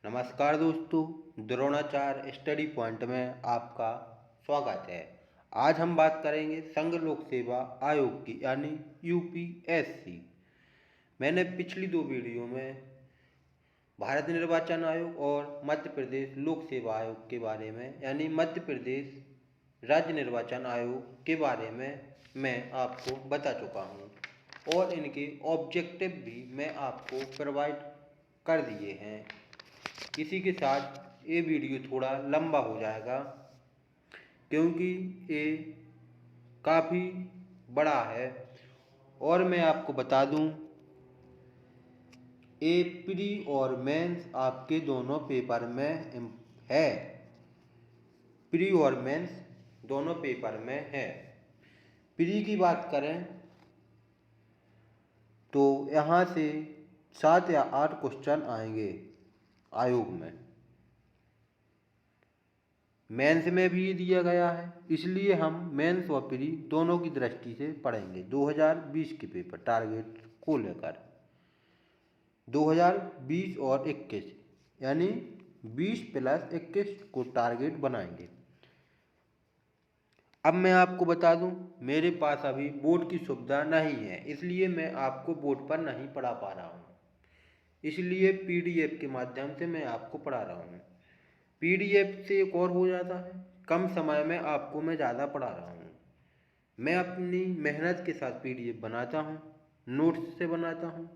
नमस्कार दोस्तों, Dronacharya study point में आपका स्वागत है। आज हम बात करेंगे संघ लोक सेवा आयोग की यानी यूपीएससी। मैंने पिछली दो वीडियो में भारत निर्वाचन आयोग और मध्य प्रदेश लोक सेवा आयोग के बारे में यानी मध्य प्रदेश राज्य निर्वाचन आयोग के बारे में मैं आपको बता चुका हूँ और इनके ऑब्जेक्टिव भी मैं आपको प्रोवाइड कर दिए हैं। इसी के साथ ये वीडियो थोड़ा लंबा हो जाएगा क्योंकि ये काफ़ी बड़ा है। और मैं आपको बता दूं, ये प्री और मेंस आपके दोनों पेपर में है। प्री और मेंस दोनों पेपर में है। प्री की बात करें तो यहाँ से 7 या 8 क्वेश्चन आएंगे आयोग में। मेंस में भी दिया गया है, इसलिए हम मेंस और प्री दोनों की दृष्टि से पढ़ेंगे 2020 के पेपर टारगेट को लेकर। 2020 और 21 यानी 20 + 21 को टारगेट बनाएंगे। अब मैं आपको बता दूं, मेरे पास अभी बोर्ड की सुविधा नहीं है, इसलिए मैं आपको बोर्ड पर नहीं पढ़ा पा रहा हूँ। इसलिए पीडीएफ के माध्यम से मैं आपको पढ़ा रहा हूँ। पीडीएफ से एक और हो जाता है, कम समय में आपको मैं ज़्यादा पढ़ा रहा हूँ। मैं अपनी मेहनत के साथ पीडीएफ बनाता हूँ, नोट्स से बनाता हूँ।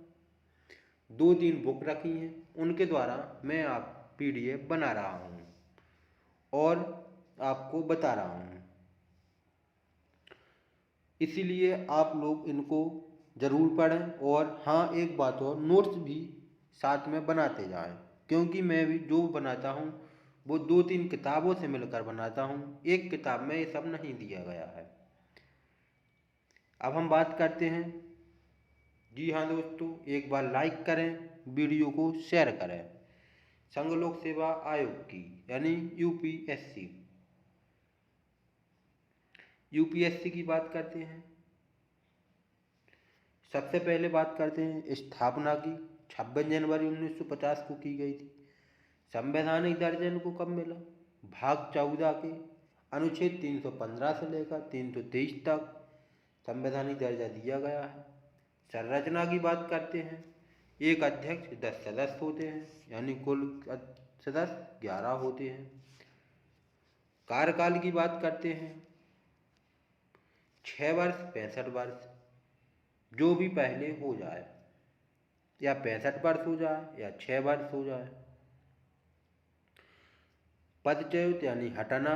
2-3 बुक रखी हैं, उनके द्वारा मैं आप पीडीएफ बना रहा हूँ और आपको बता रहा हूँ। इसीलिए आप लोग इनको ज़रूर पढ़ें। और हाँ, एक बात और, नोट्स भी साथ में बनाते जाएं, क्योंकि मैं भी जो बनाता हूँ वो 2-3 किताबों से मिलकर बनाता हूँ। एक किताब में ये सब नहीं दिया गया है। अब हम बात करते हैं। जी हाँ दोस्तों, एक बार लाइक करें, वीडियो को शेयर करें। संघ लोक सेवा आयोग की यानी यूपीएससी की बात करते हैं। सबसे पहले बात करते हैं स्थापना की। 26 जनवरी 1950 को की गई थी। संवैधानिक दर्जा इनको कब मिला? भाग 14 के अनुच्छेद 315 से लेकर 323 तक संवैधानिक दर्जा दिया गया है। संरचना की बात करते हैं। एक अध्यक्ष 10 सदस्य होते हैं, यानी कुल सदस्य 11 होते हैं। कार्यकाल की बात करते हैं। 6 वर्ष, 65 वर्ष, जो भी पहले हो जाए, या 65 वर्ष हो जाए या 6 वर्ष हो जाए। पदच्युत यानी हटाना,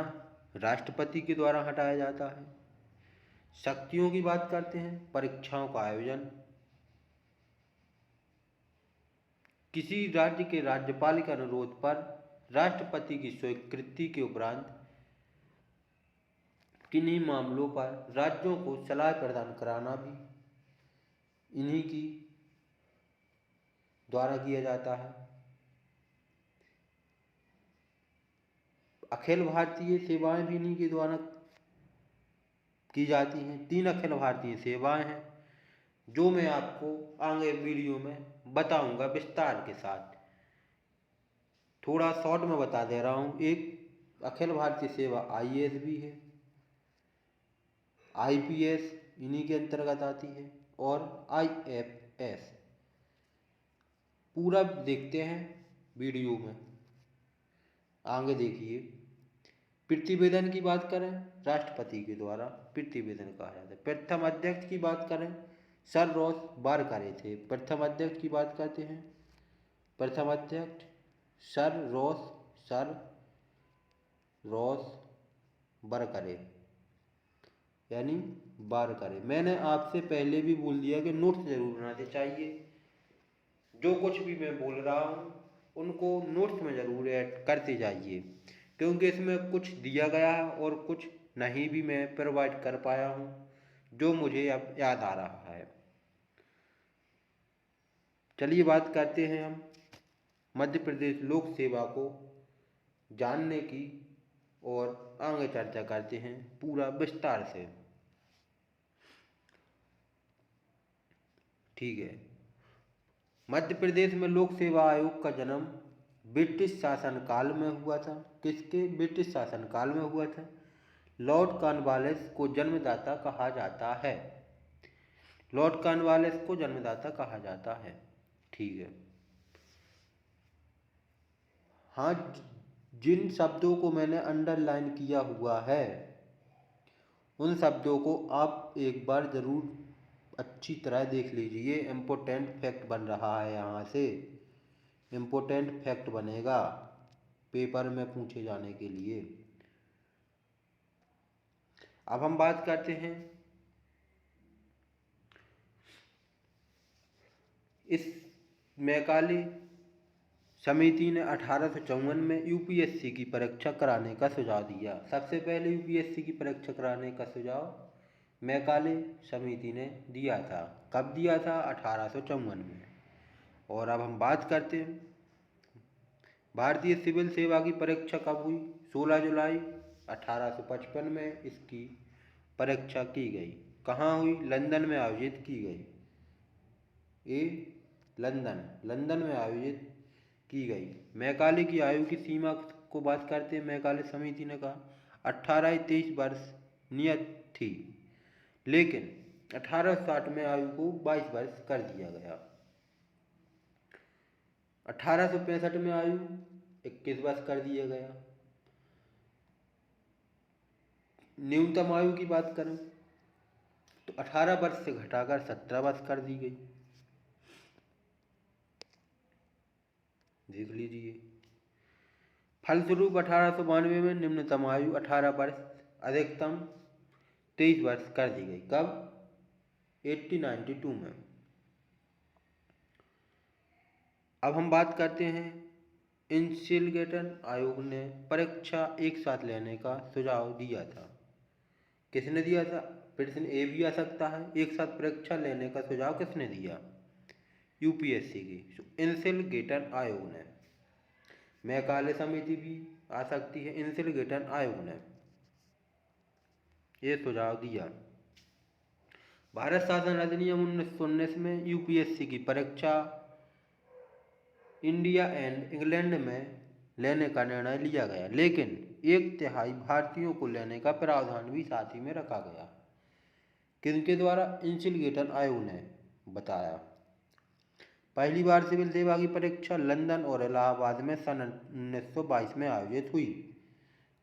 राष्ट्रपति के द्वारा हटाया जाता है। शक्तियों की बात करते हैं। परीक्षाओं का आयोजन, किसी राज्य के राज्यपाल के अनुरोध पर राष्ट्रपति की स्वीकृति के उपरांत किन्हीं मामलों पर राज्यों को सलाह प्रदान कराना भी इन्हीं की द्वारा किया जाता है। अखिल भारतीय सेवाएं भी इन्हीं के द्वारा की जाती हैं। 3 अखिल भारतीय सेवाएं हैं, जो मैं आपको आगे वीडियो में बताऊंगा विस्तार के साथ। थोड़ा शॉर्ट में बता दे रहा हूँ। एक अखिल भारतीय सेवा आईएएस भी है, आईपीएस इन्हीं के अंतर्गत आती है, और आईएफएस। पूरा देखते हैं वीडियो में, आगे देखिए। प्रतिवेदन की बात करें, राष्ट्रपति के द्वारा प्रतिवेदन कहा जाता है। प्रथम अध्यक्ष की बात करें, सर रॉस बारकरे थे। प्रथम अध्यक्ष की बात करते हैं। प्रथम अध्यक्ष सर रॉस बारकरे यानी बारकरे। मैंने आपसे पहले भी बोल दिया कि नोट्स जरूर बनाते चाहिए। जो कुछ भी मैं बोल रहा हूँ उनको नोट्स में ज़रूर ऐड करते जाइए, क्योंकि इसमें कुछ दिया गया है और कुछ नहीं भी मैं प्रोवाइड कर पाया हूँ, जो मुझे अब याद आ रहा है। चलिए बात करते हैं हम मध्य प्रदेश लोक सेवा को जानने की, और आगे चर्चा करते हैं पूरा विस्तार से। ठीक है। मध्य प्रदेश में लोक सेवा आयोग का जन्म ब्रिटिश शासनकाल में हुआ था। किसके ब्रिटिश शासनकाल में हुआ था? लॉर्ड कॉर्नवालिस को जन्मदाता कहा जाता है। लॉर्ड कॉर्नवालिस को जन्मदाता कहा जाता है। ठीक है। हाँ, जिन शब्दों को मैंने अंडरलाइन किया हुआ है उन शब्दों को आप एक बार ज़रूर अच्छी तरह देख लीजिए। इम्पोर्टेंट फैक्ट बन रहा है, यहाँ से इम्पोर्टेंट फैक्ट बनेगा पेपर में पूछे जाने के लिए। अब हम बात करते हैं इस मैकाले समिति ने 1854 में यूपीएससी की परीक्षा कराने का सुझाव दिया। सबसे पहले यूपीएससी की परीक्षा कराने का सुझाव मैकाले समिति ने दिया था। कब दिया था? 1854 में। और अब हम बात करते हैं भारतीय सिविल सेवा की परीक्षा कब हुई? 16 जुलाई 1855 में इसकी परीक्षा की गई। कहाँ हुई? लंदन में आयोजित की गई। लंदन में आयोजित की गई। मैकाले की आयु की सीमा को बात करते हैं। मैकाले समिति ने कहा 18 से 23 वर्ष नियत थी, लेकिन 1860 में आयु को 22 वर्ष कर दिया गया। 1865 में आयु 21 वर्ष कर दिया गया। न्यूनतम आयु की बात करें तो 18 वर्ष से घटाकर 17 वर्ष कर दी गई। देख लीजिए। फलस्वरूप 1892 में निम्नतम आयु 18 वर्ष, अधिकतम 23 वर्ष कर दी गई। कब? 1892 में। अब हम बात करते हैं इंसलिगेटन आयोग ने परीक्षा एक साथ लेने का सुझाव दिया था। किसने दिया था? प्रश्न ए भी आ सकता है। एक साथ परीक्षा लेने का सुझाव किसने दिया? यूपीएससी की इंसलिगेटन आयोग ने। मैकाले समिति भी आ सकती है। इंसलिगेटन आयोग ने ये सुझाव दिया। भारत शासन अधिनियम 1919 में यूपीएससी की परीक्षा इंडिया एंड इंग्लैंड में लेने का निर्णय लिया गया, लेकिन 1/3 भारतीयों को लेने का प्रावधान भी साथ ही में रखा गया। किनके द्वारा? इंसलिगेटन आयोग ने बताया। पहली बार सिविल सेवा की परीक्षा लंदन और इलाहाबाद में सन 1922 में आयोजित हुई।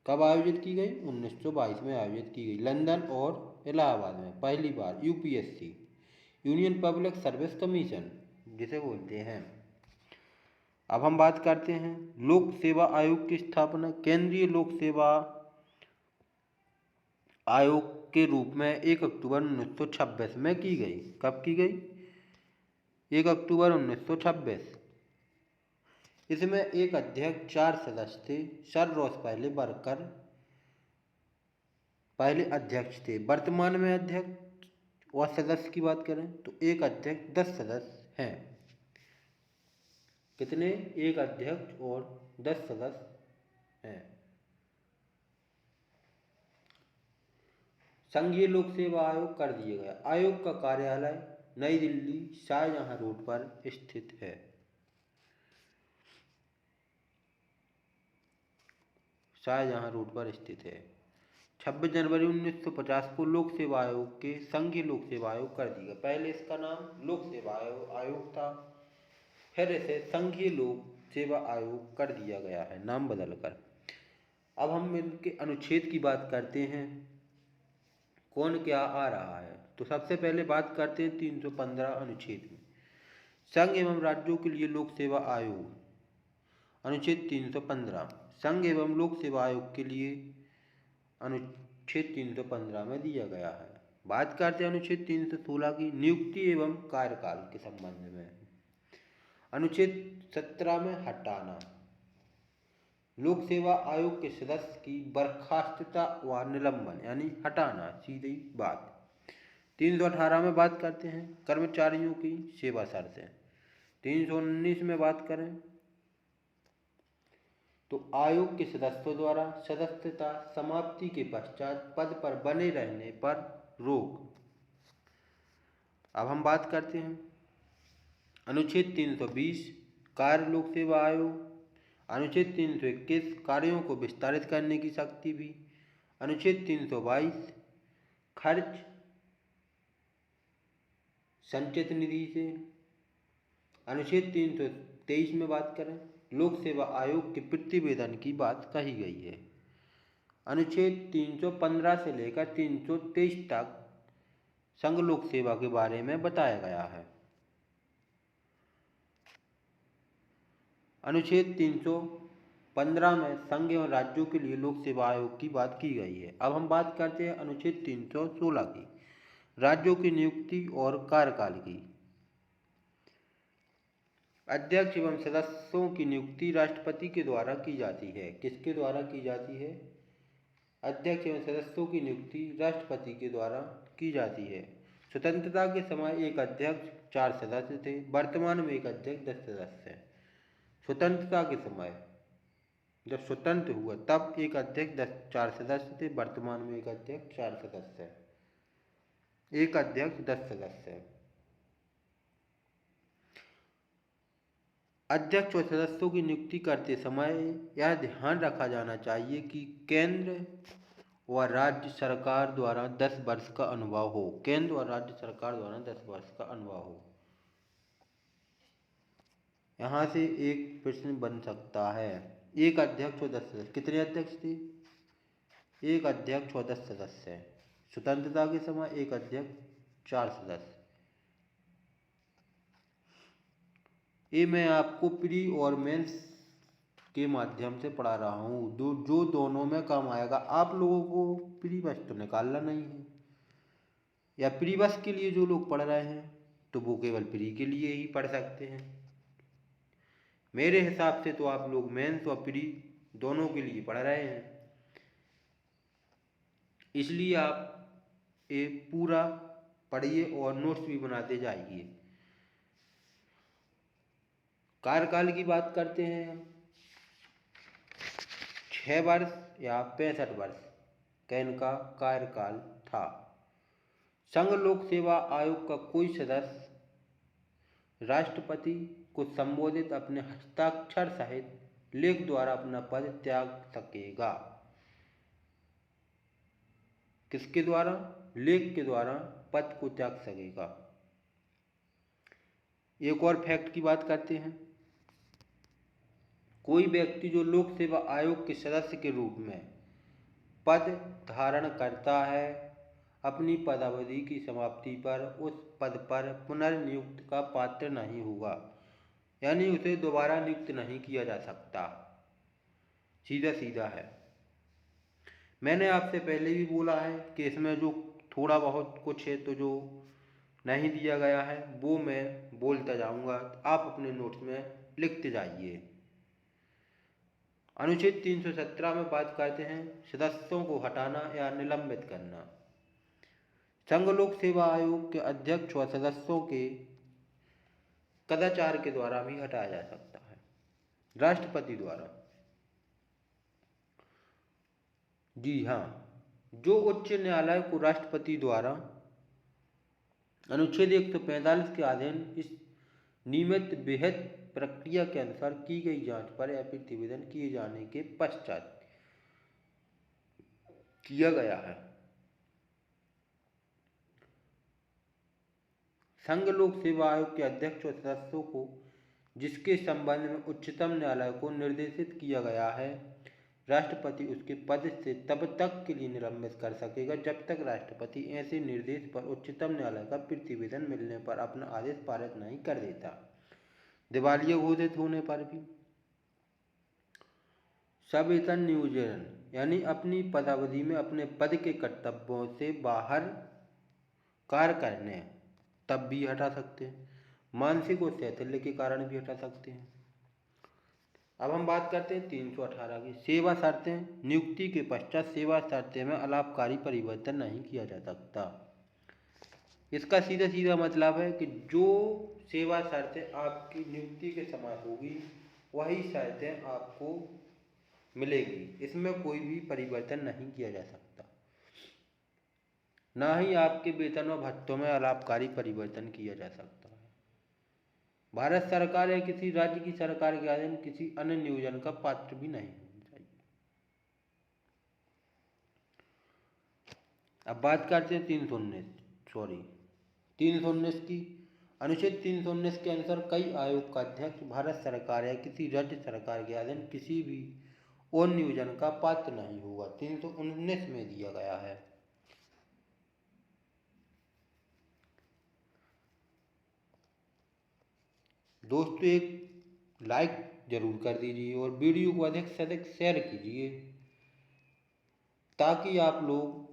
कब आयोजित की गई? 1922 में आयोजित की गई। लंदन और इलाहाबाद में पहली बार UPSC, union public service commission जिसे बोलते हैं। अब हम बात करते हैं लोक सेवा आयोग की स्थापना केंद्रीय लोक सेवा आयोग के रूप में 1 अक्टूबर 1926 में की गई। कब की गई? 1 अक्टूबर 1926। इसमें एक अध्यक्ष, 4 सदस्य थे। सर रॉस पहले अध्यक्ष थे। वर्तमान में अध्यक्ष और सदस्य की बात करें तो एक अध्यक्ष, 10 सदस्य हैं। कितने? एक अध्यक्ष और 10 सदस्य हैं। संघीय लोक सेवा आयोग कर दिया गया। आयोग का कार्यालय नई दिल्ली शाहजहां रोड पर स्थित है। शाहजहां रोड पर स्थित है। 26 जनवरी 1950 को लोक सेवा आयोग के संघीय लोक सेवा आयोग कर दिया। पहले इसका नाम लोक सेवा आयोग था, फिर इसे संघीय लोक सेवा आयोग कर दिया गया है नाम बदलकर। अब हम इनके अनुच्छेद की बात करते हैं, कौन क्या आ रहा है। तो सबसे पहले बात करते हैं 315 अनुच्छेद में, संघ एवं राज्यों के लिए लोक सेवा आयोग। अनुच्छेद 315 संघ एवं लोक सेवा आयोग के लिए अनुच्छेद 315 में दिया गया है। बात करते हैं अनुच्छेद 316 की, नियुक्ति एवं कार्यकाल के संबंध में। अनुच्छेद 17 में हटाना, लोक सेवा आयोग के सदस्य की बर्खास्तता व निलंबन यानी हटाना, सीधी बात। 318 में बात करते हैं कर्मचारियों की सेवा शर्तें। 319 में बात करें तो आयोग के सदस्यों द्वारा सदस्यता समाप्ति के पश्चात पद पर बने रहने पर रोक। अब हम बात करते हैं अनुच्छेद 320 कार्य लोक सेवा आयोग। अनुच्छेद 321 कार्यों को विस्तारित करने की शक्ति भी। अनुच्छेद 322 खर्च संचित निधि से। अनुच्छेद 323 में बात करें, लोक सेवा आयोग के प्रतिवेदन की बात कही गई है। अनुच्छेद 315 से लेकर 323 तक संघ लोक सेवा के बारे में बताया गया है। अनुच्छेद 315 में संघ एवं राज्यों के लिए लोक सेवा आयोग की बात की गई है। अब हम बात करते हैं अनुच्छेद 316 की, राज्यों की नियुक्ति और कार्यकाल की। अध्यक्ष एवं सदस्यों की नियुक्ति राष्ट्रपति के द्वारा की जाती है। किसके द्वारा की जाती है? अध्यक्ष एवं सदस्यों की नियुक्ति राष्ट्रपति के द्वारा की जाती है। स्वतंत्रता के समय एक अध्यक्ष 4 सदस्य थे, वर्तमान में एक अध्यक्ष 10 सदस्य हैं। स्वतंत्रता के समय जब स्वतंत्र हुआ तब एक अध्यक्ष 4 सदस्य थे, वर्तमान में एक अध्यक्ष 4 सदस्य है, एक अध्यक्ष 10 सदस्य है। अध्यक्ष और सदस्यों की नियुक्ति करते समय यह ध्यान रखा जाना चाहिए कि केंद्र व राज्य सरकार द्वारा 10 वर्ष का अनुभव हो। केंद्र और राज्य सरकार द्वारा 10 वर्ष का अनुभव हो। यहाँ से एक प्रश्न बन सकता है, एक अध्यक्ष और 10 सदस्य। कितने अध्यक्ष थे? एक अध्यक्ष और 10 सदस्य है। स्वतंत्रता के समय एक अध्यक्ष 4 सदस्य। ये मैं आपको प्री और मेंस के माध्यम से पढ़ा रहा हूँ, जो दोनों में काम आएगा। आप लोगों को प्री बस तो निकालना नहीं है, या प्री बस के लिए जो लोग पढ़ रहे हैं तो वो केवल प्री के लिए ही पढ़ सकते हैं। मेरे हिसाब से तो आप लोग मेंस और प्री दोनों के लिए पढ़ रहे हैं, इसलिए आप ये पूरा पढ़िए और नोट्स भी बनाते जाइए। कार्यकाल की बात करते हैं हम। 6 वर्ष या 65 वर्ष का इनका कार्यकाल था। संघ लोक सेवा आयोग का कोई सदस्य राष्ट्रपति को संबोधित अपने हस्ताक्षर सहित लेख द्वारा अपना पद त्याग सकेगा। किसके द्वारा? लेख के द्वारा पद को त्याग सकेगा। एक और फैक्ट की बात करते हैं। कोई व्यक्ति जो लोक सेवा आयोग के सदस्य के रूप में पद धारण करता है, अपनी पदावधि की समाप्ति पर उस पद पर पुनर्नियुक्ति का पात्र नहीं होगा, यानी उसे दोबारा नियुक्त नहीं किया जा सकता। सीधा सीधा है। मैंने आपसे पहले भी बोला है कि इसमें जो थोड़ा बहुत कुछ है तो जो नहीं दिया गया है वो मैं बोलता जाऊंगा, आप अपने नोट्स में लिखते जाइए। अनुच्छेद 317 में बात करते हैं सदस्यों को हटाना या निलंबित करना। संघ लोक सेवा आयोग के अध्यक्ष व सदस्यों के कदाचार के द्वारा भी हटाया जा सकता है, राष्ट्रपति द्वारा। जी हाँ, जो उच्च न्यायालय को राष्ट्रपति द्वारा अनुच्छेद 145 के अधीन इस नियमित विहित प्रक्रिया के अनुसार की गई जांच पर या प्रतिवेदन किए जाने के पश्चात किया गया है। संघ लोक सेवा आयोग के अध्यक्ष और सदस्यों को जिसके संबंध में उच्चतम न्यायालय को निर्देशित किया गया है, राष्ट्रपति उसके पद से तब तक के लिए निलंबित कर सकेगा जब तक राष्ट्रपति ऐसे निर्देश पर उच्चतम न्यायालय का प्रतिवेदन मिलने पर अपना आदेश पारित नहीं कर देता। दिवालिया घोषित होने पर भी। सवेतन नियोजन यानी अपनी पदावधि में अपने पद के कर्तव्यों से बाहर कार्य करने तब भी हटा सकते हैं। मानसिक और शैथिल्य के कारण भी हटा सकते हैं। अब हम बात करते हैं 318 की, सेवा शर्तें। नियुक्ति के पश्चात सेवा शर्तें में अलाभकारी परिवर्तन नहीं किया जा सकता। इसका सीधा सीधा मतलब है कि जो सेवा शर्तें आपकी नियुक्ति के समय होगी वही शर्तें आपको मिलेगी, इसमें कोई भी परिवर्तन नहीं किया जा सकता। ना ही आपके वेतन व भत्तों में अलाभकारी परिवर्तन किया जा सकता है। भारत सरकार या किसी राज्य की सरकार के अधीन किसी अन्य नियोजन का पात्र भी नहीं होना चाहिए। अब बात करते हैं 319 की। अनुच्छेद 319 के अनुसार कई आयोग का अध्यक्ष भारत सरकार या किसी राज्य सरकार के अधीन किसी भी और नियोजन का पात्र नहीं होगा, 319 में दिया गया है। दोस्तों एक लाइक जरूर कर दीजिए और वीडियो को अधिक से अधिक शेयर कीजिए ताकि आप लोग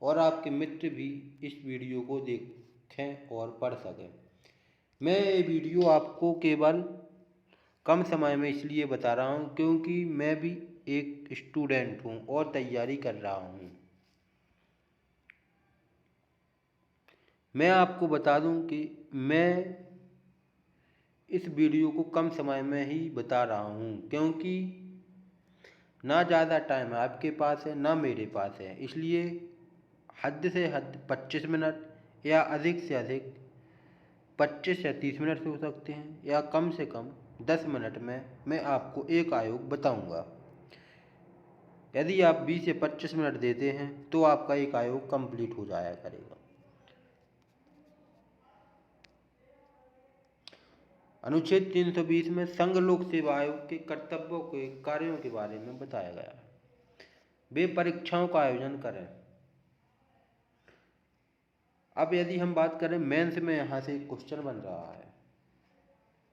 और आपके मित्र भी इस वीडियो को देखें और पढ़ सकें। मैं ये वीडियो आपको केवल कम समय में इसलिए बता रहा हूँ क्योंकि मैं भी एक स्टूडेंट हूँ और तैयारी कर रहा हूँ। मैं आपको बता दूँ कि मैं इस वीडियो को कम समय में ही बता रहा हूँ क्योंकि ना ज़्यादा टाइम आपके पास है ना मेरे पास है, इसलिए हद से हद 25 मिनट या अधिक से अधिक 25 या 30 मिनट से हो सकते हैं या कम से कम 10 मिनट में मैं आपको एक आयोग बताऊंगा। यदि आप 20 या 25 मिनट देते हैं तो आपका एक आयोग कंप्लीट हो जाया करेगा। अनुच्छेद 320 में संघ लोक सेवा आयोग के कर्तव्यों के कार्यों के बारे में बताया गया है। वे परीक्षाओं का आयोजन करें। अब यदि हम बात करें मेंस में, यहाँ से एक क्वेश्चन बन रहा है,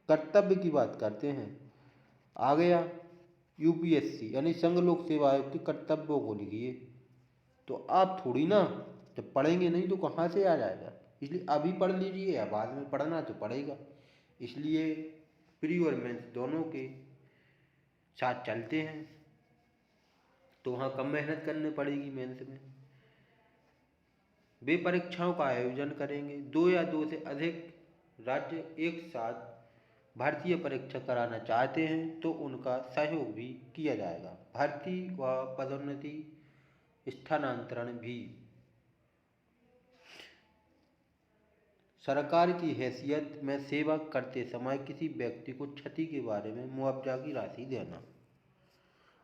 कर्तव्य की बात करते हैं। आ गया यूपीएससी यानी संघ लोक सेवा आयोग के कर्तव्यों को लिखिए। तो आप थोड़ी ना, जब पढ़ेंगे नहीं तो कहाँ से आ जाएगा, इसलिए अभी पढ़ लीजिए या बाद में पढ़ना तो पड़ेगा। इसलिए प्री और मेंस दोनों के साथ चलते हैं तो वहाँ कम मेहनत करनी पड़ेगी मेंस में। वे परीक्षाओं का आयोजन करेंगे। 2 या 2 से अधिक राज्य एक साथ भारतीय परीक्षा कराना चाहते हैं तो उनका सहयोग भी किया जाएगा। भर्ती व पदोन्नति स्थानांतरण भी। सरकार की हैसियत में सेवा करते समय किसी व्यक्ति को क्षति के बारे में मुआवजा की राशि देना।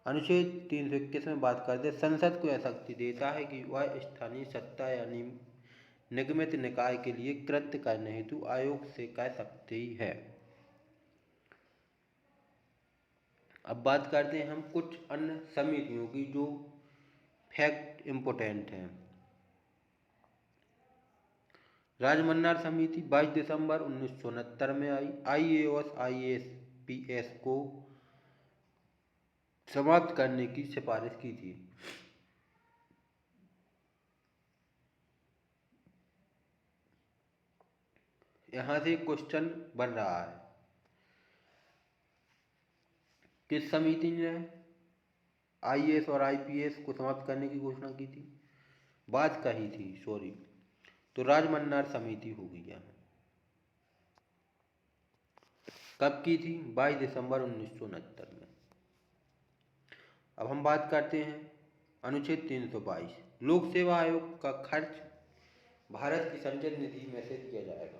अनुच्छेद 321 में बात करते हैं, संसद को यह शक्ति देता है कि वह स्थानीय सत्ता या निगमित निकाय के लिए कृत्य करने हेतु आयोग से कह सकती है। अब बात करते हैं हम कुछ अन्य समितियों की जो फैक्ट इम्पोर्टेंट हैं। राजमन्नार समिति 22 दिसंबर 1969 में आई। IAS IAS को समाप्त करने की सिफारिश की थी। यहाँ से क्वेश्चन बन रहा है, किस समिति ने IAS और IPS को समाप्त करने की घोषणा की थी, बात कही थी, सॉरी, तो राजमन्नार समिति होगी यहाँ। कब की थी? 22 दिसंबर 1969 में। अब हम बात करते हैं अनुच्छेद 322, लोक सेवा आयोग का खर्च भारत की संचय निधि में से दिया जाएगा।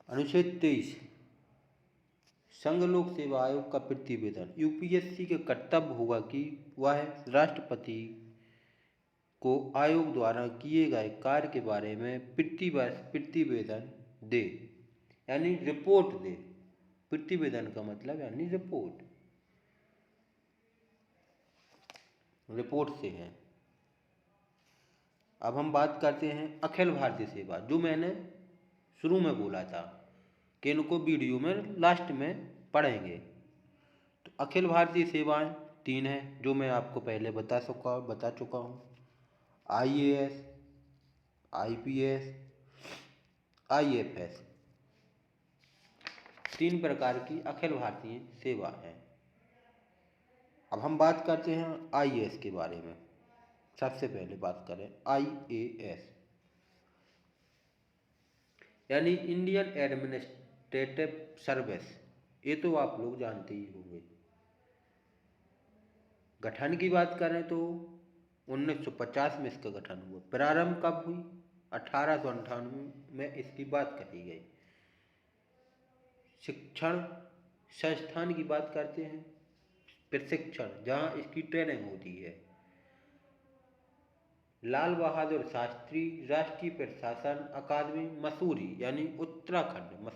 अनुच्छेद 23, संघ लोक सेवा आयोग का प्रतिवेदन। यूपीएससी के कर्तव्य होगा कि वह राष्ट्रपति को आयोग द्वारा किए गए कार्य के बारे में प्रतिवर्ष प्रतिवेदन दे, यानी रिपोर्ट दे। प्रतिवेदन का मतलब यानी रिपोर्ट, रिपोर्ट से है। अब हम बात करते हैं अखिल भारतीय सेवा, जो मैंने शुरू में बोला था कि इनको वीडियो में लास्ट में पढ़ेंगे। तो अखिल भारतीय सेवाएं 3 हैं जो मैं आपको पहले बता चुका हूँ। IAS, IPS, IFS, 3 प्रकार की अखिल भारतीय सेवा है। अब हम बात करते हैं IAS के बारे में। सबसे पहले बात करें IAS यानी इंडियन एडमिनिस्ट्रेटिव सर्विस। ये तो आप लोग जानते ही होंगे। गठन की बात करें तो 1950 में इसका गठन हुआ। प्रारंभ कब हुई? 1898 में इसकी बात कही गई। शिक्षण संस्थान की बात करते हैं, प्रशिक्षण जहाँ इसकी ट्रेनिंग होती है, लाल बहादुर शास्त्री राष्ट्रीय प्रशासन अकादमी मसूरी यानी उत्तराखंड,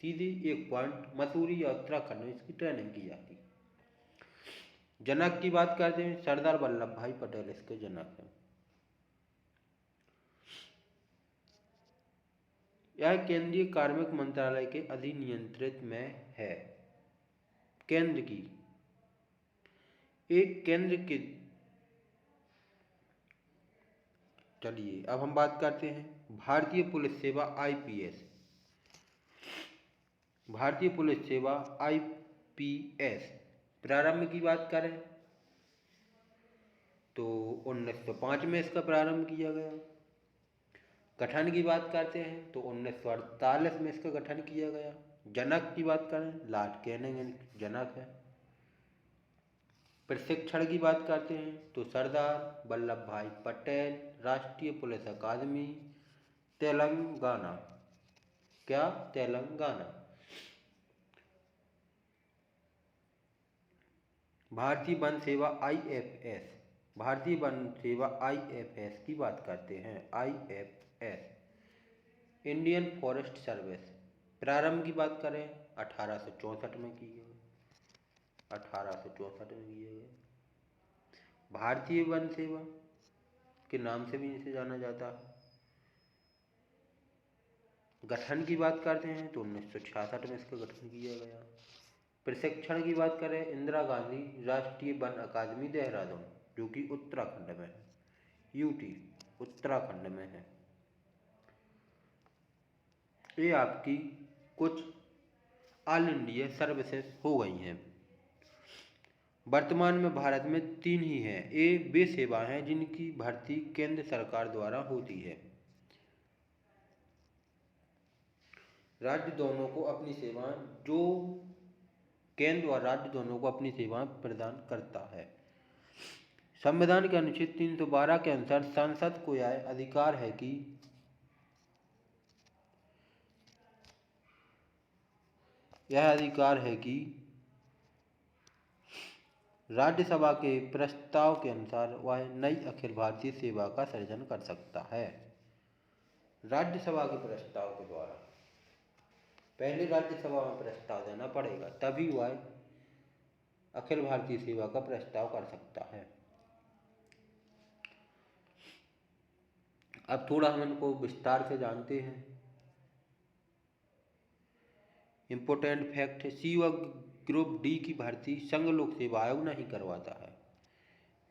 सीधी एक पॉइंट, मसूरी या उत्तराखंड में इसकी ट्रेनिंग की जाती है। जनक की बात करते हैं, सरदार वल्लभ भाई पटेल इसके जनक हैं। यह केंद्रीय कार्मिक मंत्रालय के अधिनियंत्रित में है। केंद्र की एक केंद्र के चलिए अब हम बात करते हैं भारतीय पुलिस सेवा आईपीएस। भारतीय पुलिस सेवा आईपीएस प्रारंभ की बात करें तो 1905 में इसका प्रारंभ किया गया। गठन की बात करते हैं तो 1948 में इसका गठन किया गया। जनक की बात करें, लॉर्ड कैनिंग जनक है। प्रशिक्षण की बात करते हैं तो सरदार वल्लभ भाई पटेल राष्ट्रीय पुलिस अकादमी तेलंगाना। क्या? तेलंगाना। भारतीय वन सेवा आईएफएस, भारतीय वन सेवा आईएफएस की बात करते हैं। आईएफएस इंडियन फॉरेस्ट सर्विस प्रारंभ की बात करें 1864 में की गई। 1864 में किए गए। भारतीय वन सेवा के नाम से भी इसे जाना जाता है। गठन की बात करते हैं तो 1966 में इसका गठन किया गया। प्रशिक्षण की बात करें इंदिरा गांधी राष्ट्रीय वन अकादमी देहरादून जो कि उत्तराखंड में है, यूटी उत्तराखंड में है। ये आपकी कुछ ऑल इंडिया सर्विसेज हो गई हैं। वर्तमान में भारत में 3 ही हैं। ये वे सेवाएं हैं जिनकी भर्ती केंद्र सरकार द्वारा होती है। राज्य दोनों को अपनी सेवाएं जो केंद्र और राज्य दोनों को अपनी सेवाएं प्रदान करता है। संविधान के अनुच्छेद 312 के अनुसार संसद को यह अधिकार है कि राज्यसभा के प्रस्ताव के अनुसार वह नई अखिल भारतीय सेवा का सृजन कर सकता है। राज्यसभा के प्रस्ताव के द्वारा पहले राज्यसभा में प्रस्ताव देना पड़ेगा तभी वह अखिल भारतीय सेवा का प्रस्ताव कर सकता है। अब थोड़ा हम इनको विस्तार से जानते हैं। इम्पोर्टेंट फैक्ट है, सी व ग्रुप डी की भर्ती संघ लोक सेवा आयोग नहीं करवाता है।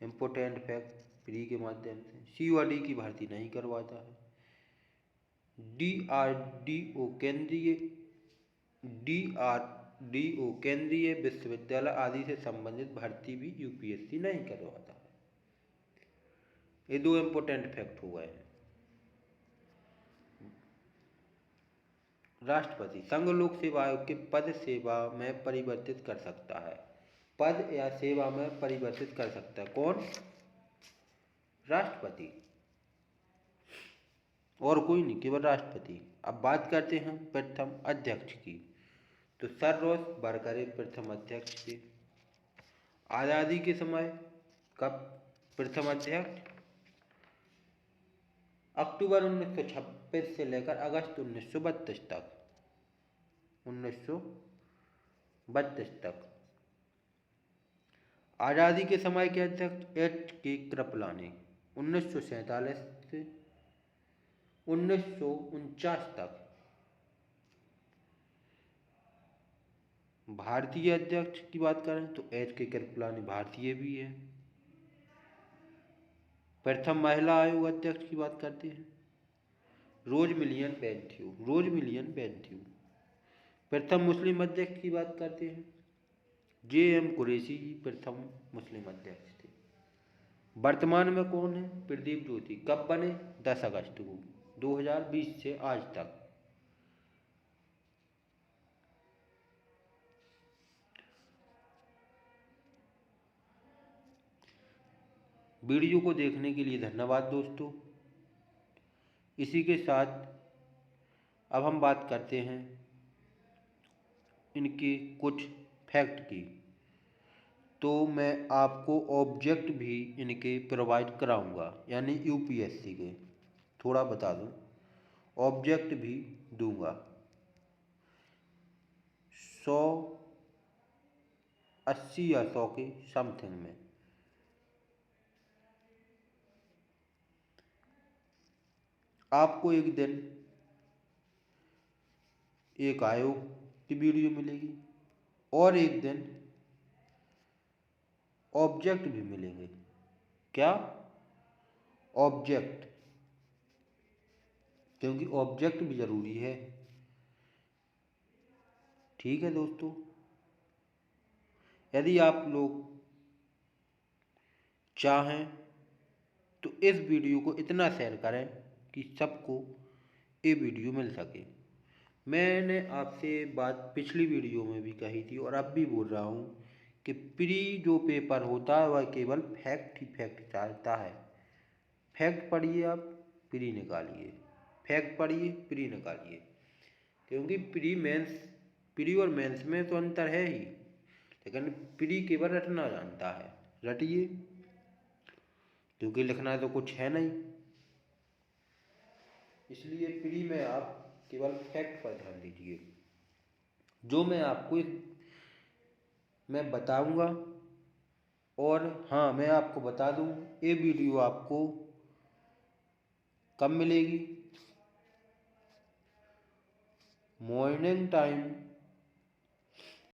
इम्पोर्टेंट फैक्ट फ्री के माध्यम से सी व डी की भर्ती नहीं करवाता है। डीआरडीओ केंद्रीय विश्वविद्यालय आदि से संबंधित भर्ती भी यूपीएससी नहीं करवाता है। ये 2 इम्पोर्टेंट फैक्ट हो गए हैं। राष्ट्रपति संघ लोक सेवा आयोग के पद सेवा में परिवर्तित कर सकता है। पद या सेवा में परिवर्तित कर सकता है कौन? राष्ट्रपति, और कोई नहीं, केवल राष्ट्रपति। अब बात करते हैं प्रथम अध्यक्ष की, तो सर रोज बरकरे प्रथम अध्यक्ष थे। आज़ादी के समय कब प्रथम अध्यक्ष? अक्टूबर 1926 से लेकर अगस्त 1932 तक। 1932 तक। आज़ादी के समय के अध्यक्ष एच.के. कृपलानी 1947 से 1949 तक। भारतीय अध्यक्ष की बात करें तो एच.के. कृपलानी भारतीय भी है। प्रथम महिला आयोग अध्यक्ष की बात करते हैं रोजमिलियन मैथ्यू। प्रथम मुस्लिम अध्यक्ष की बात करते हैं जे.एम. कुरैशी जी प्रथम मुस्लिम अध्यक्ष थे। वर्तमान में कौन है? प्रदीप ज्योति। कब बने? 10 अगस्त को 2020 से आज तक। वीडियो को देखने के लिए धन्यवाद दोस्तों। इसी के साथ अब हम बात करते हैं इनके कुछ फैक्ट की। तो मैं आपको ऑब्जेक्ट भी इनके प्रोवाइड कराऊंगा, यानी यूपीएससी के थोड़ा बता दूं, ऑब्जेक्ट भी दूंगा 180 या 100 के समथिंग में। आपको एक दिन एक आयोग की वीडियो मिलेगी और एक दिन ऑब्जेक्ट भी मिलेंगे। क्या? ऑब्जेक्ट, क्योंकि ऑब्जेक्ट भी ज़रूरी है। ठीक है दोस्तों, यदि आप लोग चाहें तो इस वीडियो को इतना शेयर करें कि सबको ये वीडियो मिल सके। मैंने आपसे बात पिछली वीडियो में भी कही थी और अब भी बोल रहा हूँ कि प्री जो पेपर होता है वह केवल फैक्ट ही फैक्ट चाहता है। फैक्ट पढ़िए, आप प्री निकालिए, फैक्ट पढ़िए प्री निकालिए, क्योंकि प्री और मेंस में तो अंतर है ही, लेकिन प्री केवल रटना जानता है। रटिए, क्योंकि लिखना तो कुछ है नहीं, इसलिए प्री में आप केवल फैक्ट पर ध्यान दीजिए। जो मैं आपको मैं बताऊंगा। और हाँ, मैं आपको बता दूं, ये वीडियो आपको कब मिलेगी? Morning time